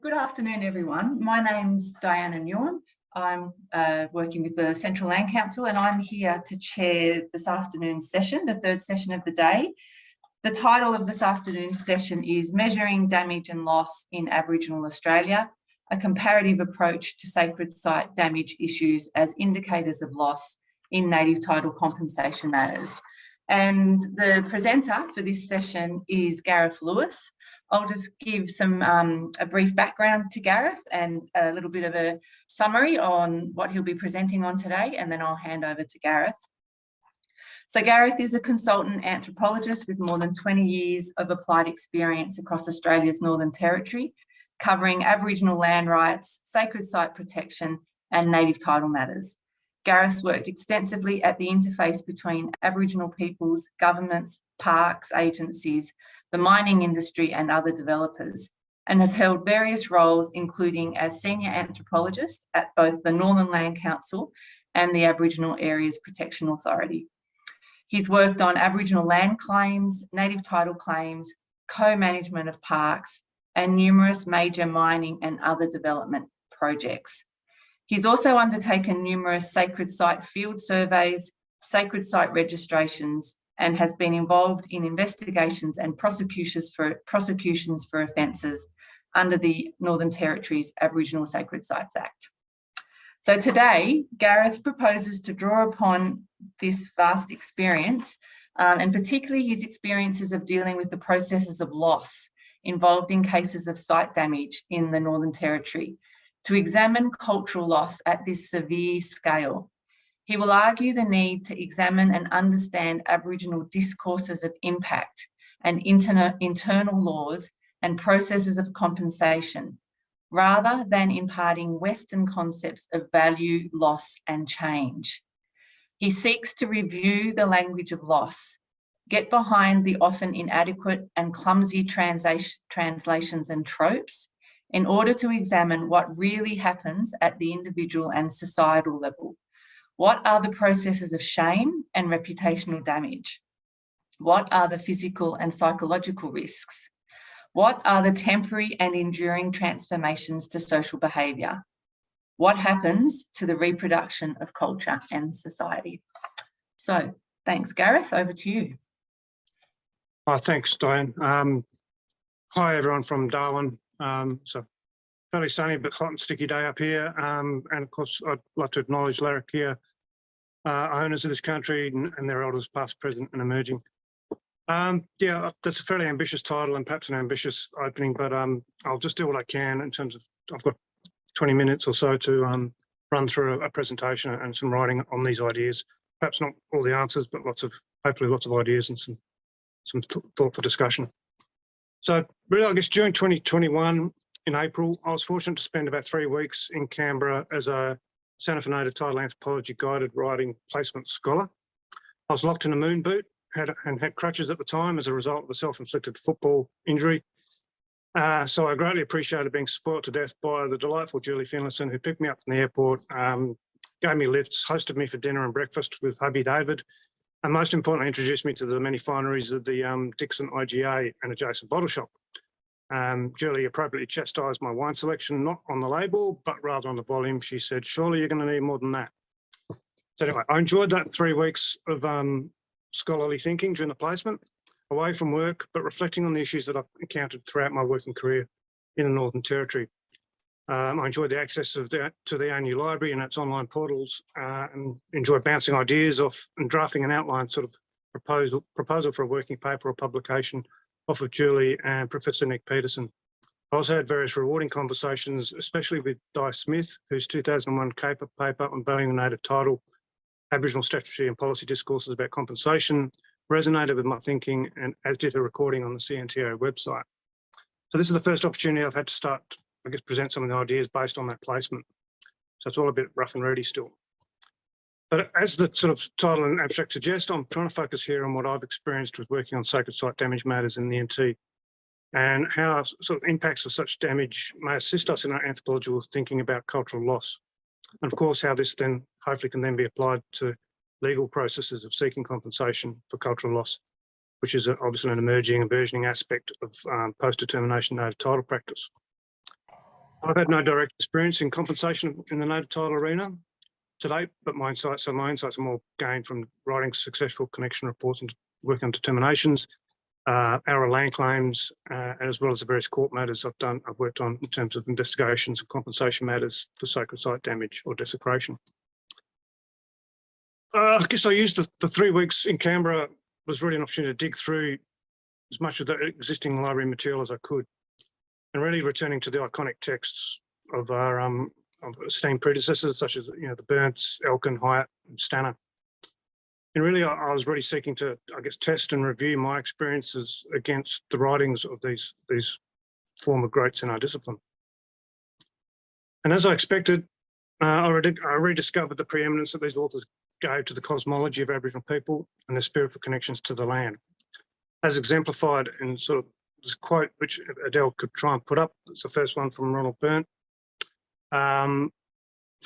Good afternoon, everyone. My name's Diana Nguyen. I'm working with the Central Land Council, and I'm here to chair this afternoon's session, the third session of the day. The title of this afternoon's session is Measuring Damage and Loss in Aboriginal Australia, a comparative approach to sacred site damage issues as indicators of loss in native title compensation matters. And the presenter for this session is Gareth Lewis. I'll just give a brief background to Gareth and a little bit of a summary on what he'll be presenting on today, and then I'll hand over to Gareth. So Gareth is a consultant anthropologist with more than 20 years of applied experience across Australia's Northern Territory, covering Aboriginal land rights, sacred site protection, and native title matters. Gareth's worked extensively at the interface between Aboriginal peoples, governments, parks, agencies, the mining industry and other developers, and has held various roles, including as senior anthropologist at both the Northern Land Council and the Aboriginal Areas Protection Authority. He's worked on Aboriginal land claims, native title claims, co-management of parks, and numerous major mining and other development projects. He's also undertaken numerous sacred site field surveys, sacred site registrations, and has been involved in investigations and prosecutions for offences under the Northern Territory's Aboriginal Sacred Sites Act. So today, Gareth proposes to draw upon this vast experience, and particularly his experiences of dealing with the processes of loss involved in cases of site damage in the Northern Territory, to examine cultural loss at this severe scale. He will argue the need to examine and understand Aboriginal discourses of impact and internal laws and processes of compensation, rather than imparting Western concepts of value, loss, and change. He seeks to review the language of loss, get behind the often inadequate and clumsy translations and tropes, in order to examine what really happens at the individual and societal level. What are the processes of shame and reputational damage? What are the physical and psychological risks? What are the temporary and enduring transformations to social behaviour? What happens to the reproduction of culture and society? So, thanks, Gareth. Over to you. Thanks, Diane. Hi, everyone from Darwin. So fairly sunny but hot and sticky day up here. And of course, I'd like to acknowledge Larrakia owners of this country and their elders past, present and emerging. Yeah, that's a fairly ambitious title and perhaps an ambitious opening, but I'll just do what I can in terms of, I've got 20 minutes or so to run through a presentation and some writing on these ideas. Perhaps not all the answers, but hopefully lots of ideas and some thoughtful discussion. So really, I guess during 2021, in April, I was fortunate to spend about 3 weeks in Canberra as a Centre for Native Title Anthropology guided writing placement scholar. I was locked in a moon boot and had crutches at the time as a result of a self-inflicted football injury. So I greatly appreciated being spoilt to death by the delightful Julie Finlayson, who picked me up from the airport, gave me lifts, hosted me for dinner and breakfast with hubby David, and most importantly, introduced me to the many fineries of the Dixon IGA and adjacent bottle shop. Julie appropriately chastised my wine selection, not on the label, but rather on the volume. She said, surely you're going to need more than that. So anyway, I enjoyed that 3 weeks of scholarly thinking during the placement, away from work, but reflecting on the issues that I've encountered throughout my working career in the Northern Territory. I enjoyed the access to the ANU library and its online portals, and enjoyed bouncing ideas off and drafting an outline sort of proposal for a working paper or publication off of Julie and Professor Nick Peterson. I also had various rewarding conversations, especially with Di Smith, whose 2001 paper on valuing the native title, Aboriginal statutory and policy discourses about compensation, resonated with my thinking, and as did her recording on the CNTO website. So this is the first opportunity I've had to start, I guess, present some of the ideas based on that placement. So it's all a bit rough and ready still. But as the sort of title and abstract suggest, I'm trying to focus here on what I've experienced with working on sacred site damage matters in the NT, and how sort of impacts of such damage may assist us in our anthropological thinking about cultural loss. And of course, how this then hopefully can then be applied to legal processes of seeking compensation for cultural loss, which is obviously an emerging and burgeoning aspect of post-determination native title practice. I've had no direct experience in compensation in the native title arena to date, but my insights are more gained from writing successful connection reports and working on determinations, our land claims, as well as the various court matters I've worked on in terms of investigations and compensation matters for sacred site damage or desecration. I guess I used the 3 weeks in Canberra was really an opportunity to dig through as much of the existing library material as I could, and really returning to the iconic texts of our of esteemed predecessors, such as the Burnts, Elkin, Hyatt, and Stanner. And really, I was really seeking to, I guess, test and review my experiences against the writings of these former greats in our discipline. And as I expected, I rediscovered the preeminence that these authors gave to the cosmology of Aboriginal people and their spiritual connections to the land, as exemplified in sort of this quote which Adele could try and put up. It's the first one from Ronald Burnt, from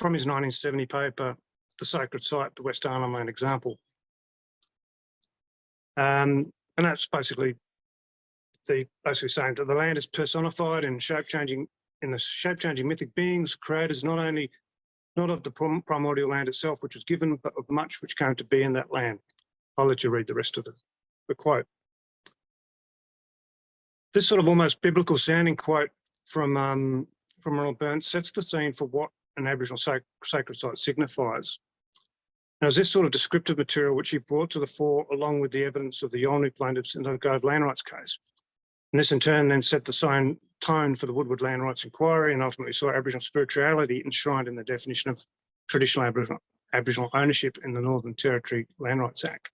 his 1970 paper, The Sacred Site, the West Arnhem Land Example. And that's basically saying that the land is personified in shape-changing mythic beings, creators not of the primordial land itself, which was given, but of much which came to be in that land. I'll let you read the rest of the quote. This sort of almost biblical sounding quote from Ronald Burnt sets the scene for what an Aboriginal sacred site signifies. Now, it's this sort of descriptive material which he brought to the fore along with the evidence of the Yolngu plaintiffs in the Gove land rights case. And this in turn then set the same tone for the Woodward Land Rights Inquiry and ultimately saw Aboriginal spirituality enshrined in the definition of traditional Aboriginal ownership in the Northern Territory Land Rights Act.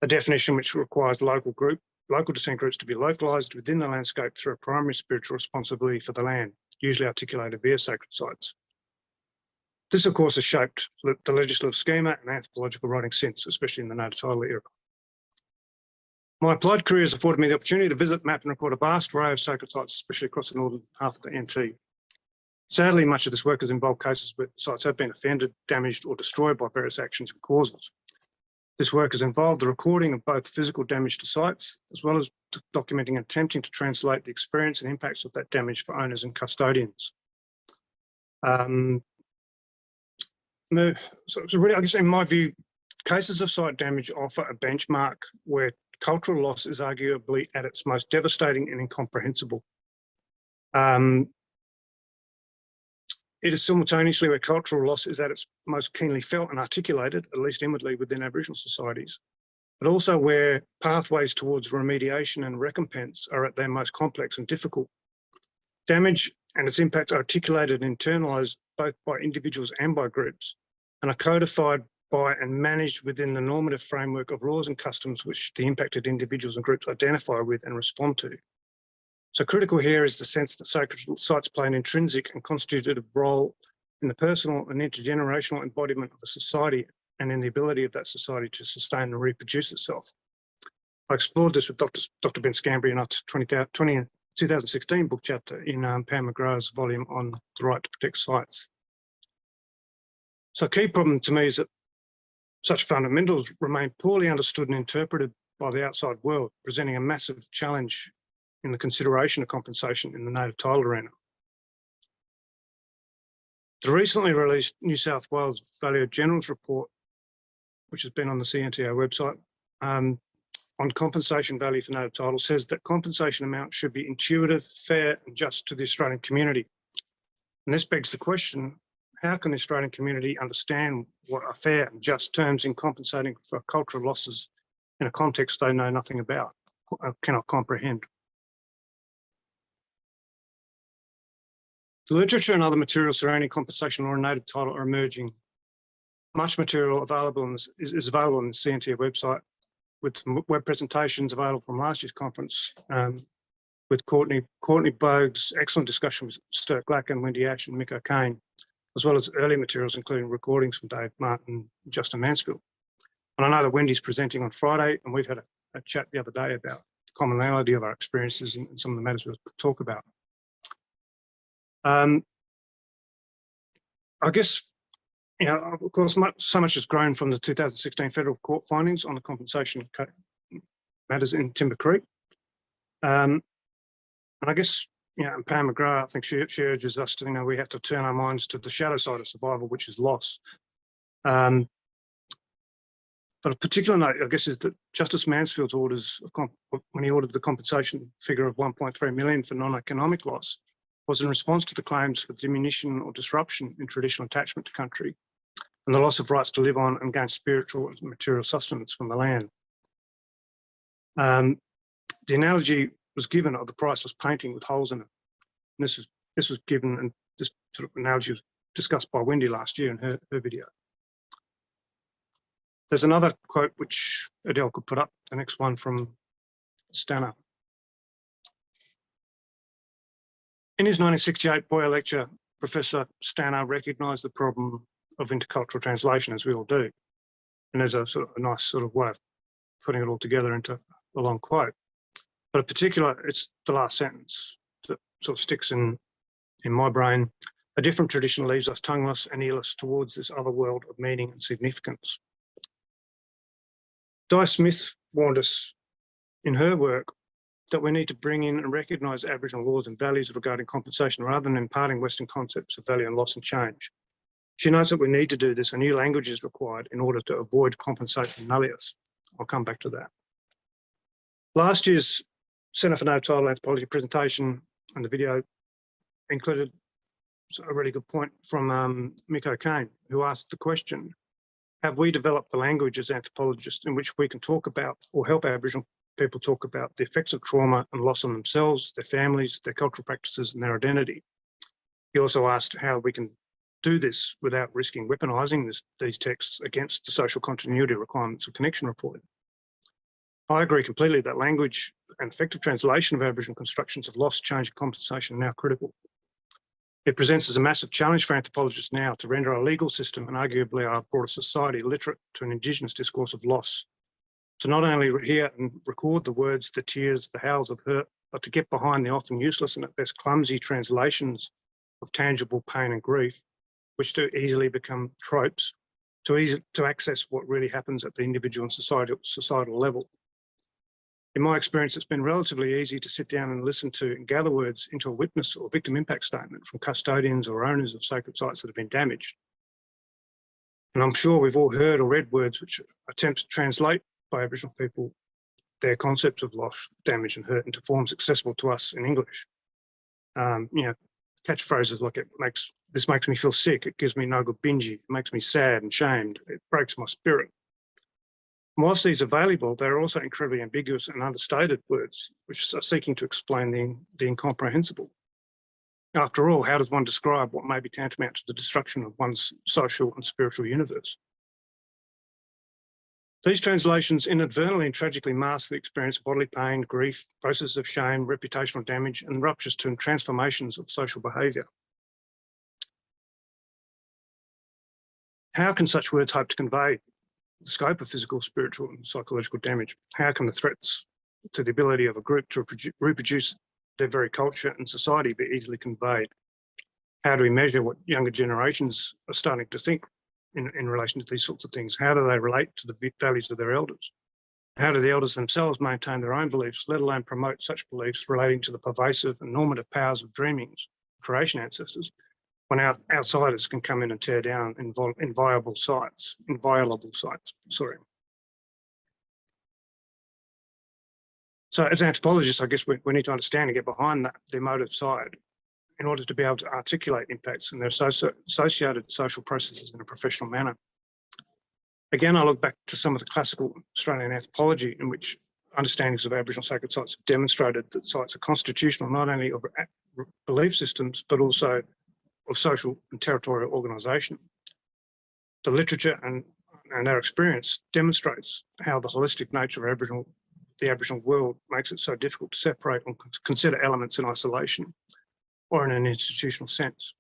A definition which requires local descent groups to be localised within the landscape through a primary spiritual responsibility for the land, usually articulated via sacred sites. This, of course, has shaped the legislative schema and anthropological writing since, especially in the native title era. My applied career has afforded me the opportunity to visit, map and record a vast array of sacred sites, especially across the northern half of the NT. Sadly, much of this work has involved cases where sites have been offended, damaged or destroyed by various actions and causes. This work has involved the recording of both physical damage to sites, as well as documenting and attempting to translate the experience and impacts of that damage for owners and custodians. So really, I guess in my view, cases of site damage offer a benchmark where cultural loss is arguably at its most devastating and incomprehensible. It is simultaneously where cultural loss is at its most keenly felt and articulated, at least inwardly within Aboriginal societies, but also where pathways towards remediation and recompense are at their most complex and difficult. Damage and its impacts are articulated and internalised both by individuals and by groups, and are codified by and managed within the normative framework of laws and customs which the impacted individuals and groups identify with and respond to. So critical here is the sense that sacred sites play an intrinsic and constitutive role in the personal and intergenerational embodiment of a society and in the ability of that society to sustain and reproduce itself. I explored this with Dr. Ben Scambry in our 2016 book chapter in Pam McGrath's volume on the right to protect sites. So a key problem to me is that such fundamentals remain poorly understood and interpreted by the outside world, presenting a massive challenge in the consideration of compensation in the native title arena. The recently released New South Wales Value General's report, which has been on the CNTO website, on compensation value for native title, says that compensation amounts should be intuitive, fair and just to the Australian community. And this begs the question, how can the Australian community understand what are fair and just terms in compensating for cultural losses in a context they know nothing about, cannot comprehend? The literature and other materials surrounding compensation or a native title are emerging. Much material available is available on the CNT website, with web presentations available from last year's conference, with Courtney Bogue's excellent discussion with Sturt Glack and Wendy Ash and Mick O'Kane, as well as early materials, including recordings from Dave Martin and Justin Mansfield. And I know that Wendy's presenting on Friday, and we've had a chat the other day about the commonality of our experiences and some of the matters we'll talk about. I guess, of course, so much has grown from the 2016 federal court findings on the compensation matters in Timber Creek. And I guess and Pam McGrath, I think she urges us to, we have to turn our minds to the shadow side of survival, which is loss. But a particular note, I guess, is that Justice Mansfield's orders, when he ordered the compensation figure of 1.3 million for non-economic loss, was in response to the claims for diminution or disruption in traditional attachment to country and the loss of rights to live on and gain spiritual and material sustenance from the land. The analogy was given of the priceless painting with holes in it. And this was given, and this sort of analogy was discussed by Wendy last year in her video. There's another quote which Adele could put up, the next one from Stanner. In his 1968 Boyer lecture, Professor Stanner recognised the problem of intercultural translation, as we all do. And there's a sort of a nice sort of way of putting it all together into a long quote. But in particular, it's the last sentence that sort of sticks in my brain. A different tradition leaves us tongueless and earless towards this other world of meaning and significance. Di Smith warned us in her work that we need to bring in and recognise Aboriginal laws and values regarding compensation rather than imparting Western concepts of value and loss and change. She knows that we need to do this. A new language is required in order to avoid compensation nullius. I'll come back to that. Last year's Centre for Native Title Anthropology presentation and the video included a really good point from Mick O'Kane, who asked the question, have we developed the language as anthropologists in which we can talk about or help Aboriginal people talk about the effects of trauma and loss on themselves, their families, their cultural practices and their identity? He also asked how we can do this without risking weaponising these texts against the social continuity requirements of connection reporting. I agree completely that language and effective translation of Aboriginal constructions of loss, change and compensation are now critical. It presents as a massive challenge for anthropologists now to render our legal system and arguably our broader society literate to an Indigenous discourse of loss, to not only hear and record the words, the tears, the howls of hurt, but to get behind the often useless and at best clumsy translations of tangible pain and grief, which do easily become tropes, to access what really happens at the individual and societal level. In my experience, it's been relatively easy to sit down and listen to and gather words into a witness or victim impact statement from custodians or owners of sacred sites that have been damaged. And I'm sure we've all heard or read words which attempt to translate by Aboriginal people their concepts of loss, damage and hurt into forms accessible to us in English. Catchphrases like this makes me feel sick, it gives me no good bingy, it makes me sad and shamed, it breaks my spirit. Whilst these are valuable, they're also incredibly ambiguous and understated words, which are seeking to explain the incomprehensible. After all, how does one describe what may be tantamount to the destruction of one's social and spiritual universe? These translations inadvertently and tragically mask the experience of bodily pain, grief, processes of shame, reputational damage, and ruptures to transformations of social behaviour. How can such words hope to convey the scope of physical, spiritual and psychological damage? How can the threats to the ability of a group to reproduce their very culture and society be easily conveyed? How do we measure what younger generations are starting to think in relation to these sorts of things? How do they relate to the values of their elders? How do the elders themselves maintain their own beliefs, let alone promote such beliefs relating to the pervasive and normative powers of dreamings, creation ancestors, when outsiders can come in and tear down inviolable sites, sorry. So as anthropologists, I guess we need to understand and get behind the emotive side in order to be able to articulate impacts and their associated social processes in a professional manner. Again, I look back to some of the classical Australian anthropology in which understandings of Aboriginal sacred sites have demonstrated that sites are constitutional not only of belief systems, but also of social and territorial organisation. The literature and our experience demonstrates how the holistic nature of the Aboriginal world makes it so difficult to separate and consider elements in isolation or in an institutional sense.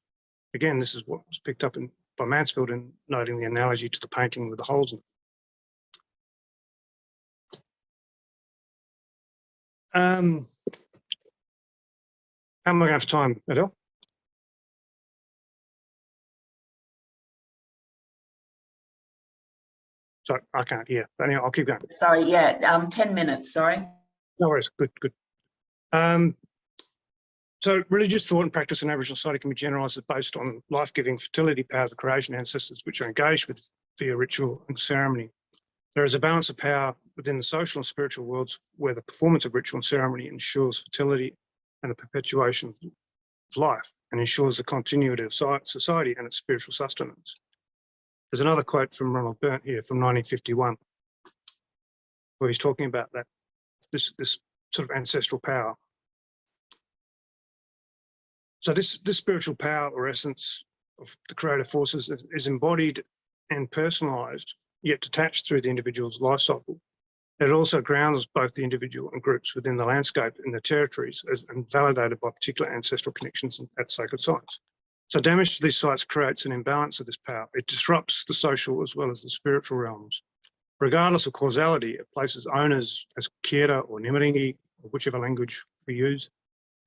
Again, this is what was picked up by Mansfield in noting the analogy to the painting with the holes in it. How am I going for time, Adele? Sorry, I can't hear. But anyway, I'll keep going. Sorry, yeah, 10 minutes, sorry. No worries, good. So religious thought and practice in Aboriginal society can be generalised as based on life-giving fertility powers of creation ancestors which are engaged with via ritual and ceremony. There is a balance of power within the social and spiritual worlds where the performance of ritual and ceremony ensures fertility and the perpetuation of life and ensures the continuity of society and its spiritual sustenance. There's another quote from Ronald Burnt here from 1951, where he's talking about that, this sort of ancestral power. So this spiritual power or essence of the creative forces is embodied and personalised, yet detached through the individual's life cycle. It also grounds both the individual and groups within the landscape and the territories and validated by particular ancestral connections at sacred sites. So damage to these sites creates an imbalance of this power. It disrupts the social as well as the spiritual realms. Regardless of causality, it places owners as Kira or Nimaringi, or whichever language we use,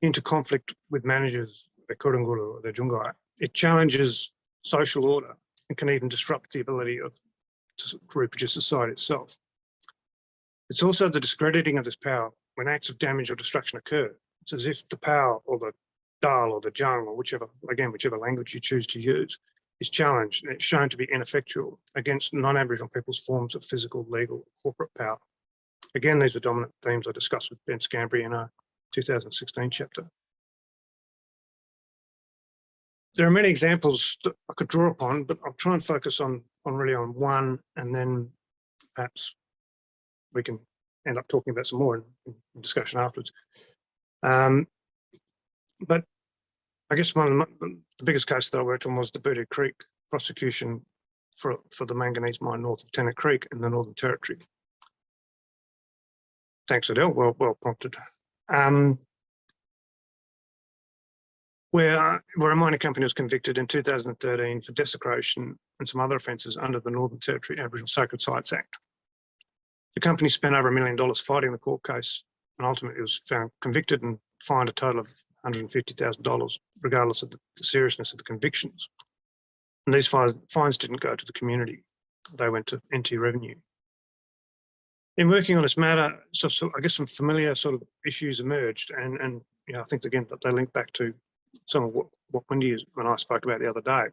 into conflict with managers, the Kurunguru or the Jungai. It challenges social order and can even disrupt the ability to reproduce society itself. It's also the discrediting of this power when acts of damage or destruction occur. It's as if the power or the Dal or the Jung or whichever language you choose to use is challenged and it's shown to be ineffectual against non-Aboriginal people's forms of physical, legal, corporate power. Again, these are dominant themes I discussed with Ben Scambry in our 2016 chapter. There are many examples that I could draw upon, but I'll try and focus on one, and then perhaps we can end up talking about some more in discussion afterwards. But I guess one of the biggest case that I worked on was the Booty Creek prosecution for the manganese mine north of Tennant Creek in the Northern Territory. Thanks, Adele, well prompted. Where a mining company was convicted in 2013 for desecration and some other offences under the Northern Territory Aboriginal Sacred Sites Act. The company spent over $1 million fighting the court case and ultimately was found convicted and fined a total of $150,000, regardless of the seriousness of the convictions. And these fines didn't go to the community, they went to NT revenue. In working on this matter, so I guess some familiar sort of issues emerged, and you know, I think again that they link back to some of what Wendy and I spoke about the other day.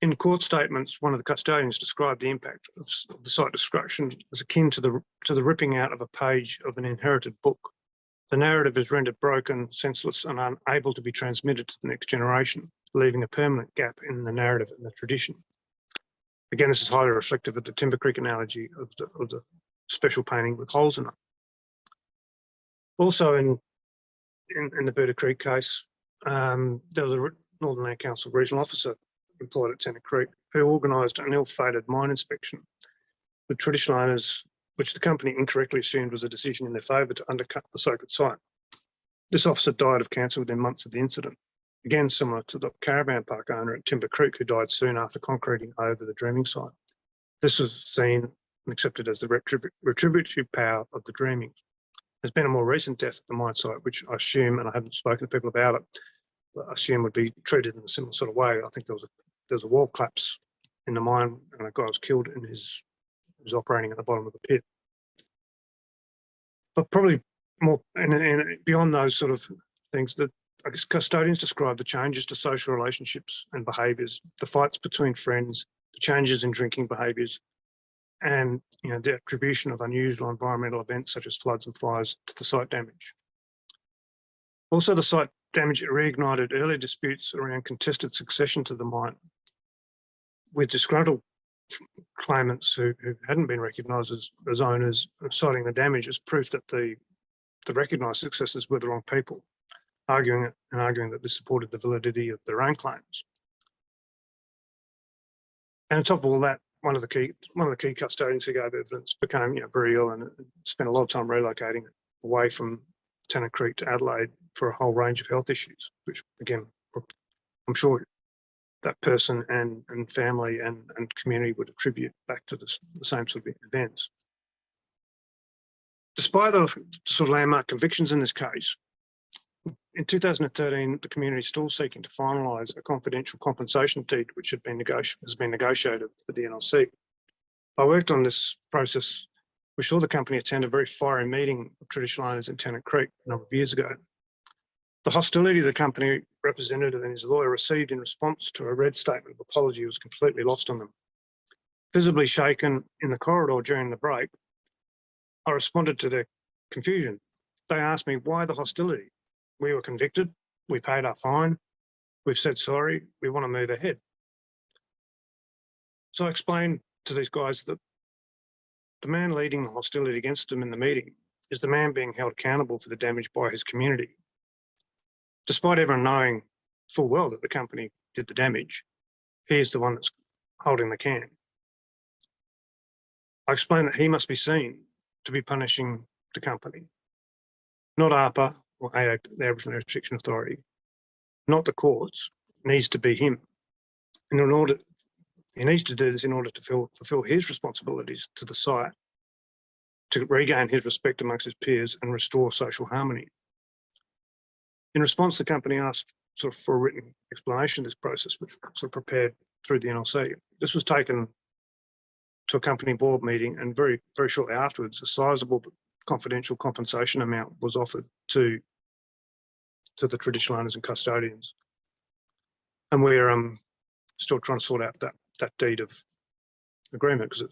In court statements, one of the custodians described the impact of the site destruction as akin to the ripping out of a page of an inherited book. The narrative is rendered broken, senseless, and unable to be transmitted to the next generation, leaving a permanent gap in the narrative and the tradition. Again, this is highly reflective of the Timber Creek analogy of the special painting with holes in it. Also, in the Booty Creek case, there was a Northern Land Council regional officer employed at Tennant Creek who organised an ill-fated mine inspection with traditional owners, which the company incorrectly assumed was a decision in their favour to undercut the sacred site. This officer died of cancer within months of the incident, again similar to the caravan park owner at Timber Creek who died soon after concreting over the dreaming site. This was seen and accepted as the retributive power of the dreaming. There's been a more recent death at the mine site, which I assume, and I haven't spoken to people about it, but I assume would be treated in a similar sort of way. I think there was a wall collapse in the mine and a guy was killed in his operating at the bottom of the pit. But probably more, and beyond those sort of things, that I guess custodians describe the changes to social relationships and behaviours, the fights between friends, the changes in drinking behaviours, and you know the attribution of unusual environmental events such as floods and fires to the site damage. Also, the site damage reignited earlier disputes around contested succession to the mine, with disgruntled claimants who hadn't been recognised as owners citing the damage as proof that the recognised successors were the wrong people, arguing that this supported the validity of their own claims. And on top of all that, one of the key custodians who gave evidence became very ill and spent a lot of time relocating away from Tennant Creek to Adelaide for a whole range of health issues, which again, I'm sure that person and family and community would attribute back to the same sort of events. Despite the sort of landmark convictions in this case, in 2013, the community is still seeking to finalise a confidential compensation deed which has been negotiated with the NLC. I worked on this process. We saw the company attend a very fiery meeting of traditional owners in Tennant Creek a number of years ago. The hostility the company representative and his lawyer received in response to a read statement of apology was completely lost on them. Visibly shaken in the corridor during the break, I responded to their confusion. They asked me, why the hostility? We were convicted, we paid our fine, we've said sorry, we want to move ahead. So I explained to these guys that the man leading the hostility against them in the meeting is the man being held accountable for the damage by his community. Despite everyone knowing full well that the company did the damage, he is the one that's holding the can. I explained that he must be seen to be punishing the company, not ARPA or AAP, the Aboriginal Restriction Authority, not the courts. It needs to be him. And he needs to do this in order to fulfill his responsibilities to the site, to regain his respect amongst his peers and restore social harmony. In response, the company asked for a written explanation of this process, which was prepared through the NLC. This was taken to a company board meeting, and very, very shortly afterwards, a sizable but confidential compensation amount was offered to the traditional owners and custodians. And we're still trying to sort out that deed of agreement, because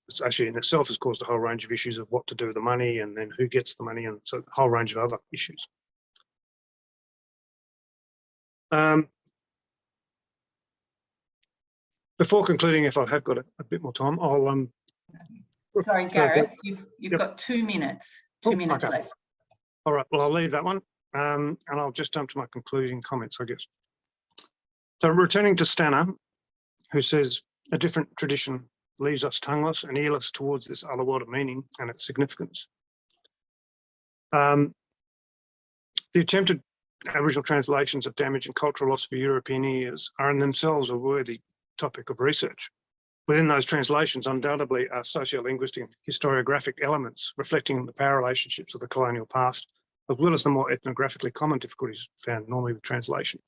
it's actually in itself has caused a whole range of issues of what to do with the money and then who gets the money, and so a whole range of other issues. Before concluding, if I have got a bit more time, I'll Sorry, Gareth, you've got 2 minutes. 2 minutes okay. left. All right, well, I'll leave that one, and I'll just jump to my concluding comments, I guess. So returning to Stanner, who says a different tradition leaves us tongueless and earless towards this other world of meaning and its significance. The attempted Aboriginal translations of damage and cultural loss for European ears are in themselves a worthy topic of research. Within those translations, undoubtedly are sociolinguistic and historiographic elements reflecting the power relationships of the colonial past, as well as the more ethnographically common difficulties found normally with translation.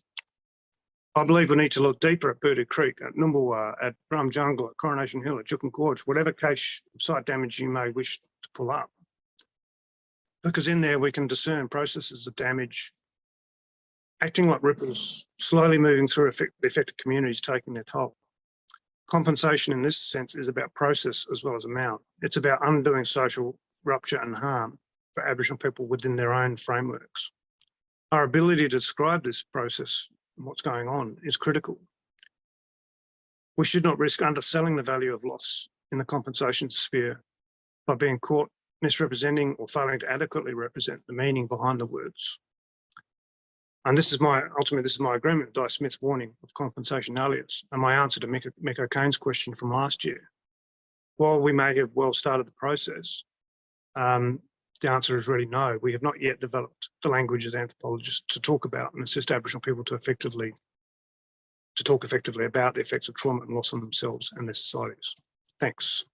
I believe we need to look deeper at Booty Creek, at Numbulwar, at Rum Jungle, at Coronation Hill, at Juukan Gorge, whatever case of site damage you may wish to pull up. Because in there we can discern processes of damage acting like ripples, slowly moving through the affected communities, taking their toll. Compensation in this sense is about process as well as amount. It's about undoing social rupture and harm for Aboriginal people within their own frameworks. Our ability to describe this process and what's going on is critical. We should not risk underselling the value of loss in the compensation sphere by being caught misrepresenting or failing to adequately represent the meaning behind the words. And ultimately, this is my agreement with Di Smith's warning of compensation alias and my answer to Mick O'Kane's question from last year. While we may have well started the process, the answer is really no. We have not yet developed the language as anthropologists to talk about and assist Aboriginal people to talk effectively about the effects of trauma and loss on themselves and their societies. Thanks.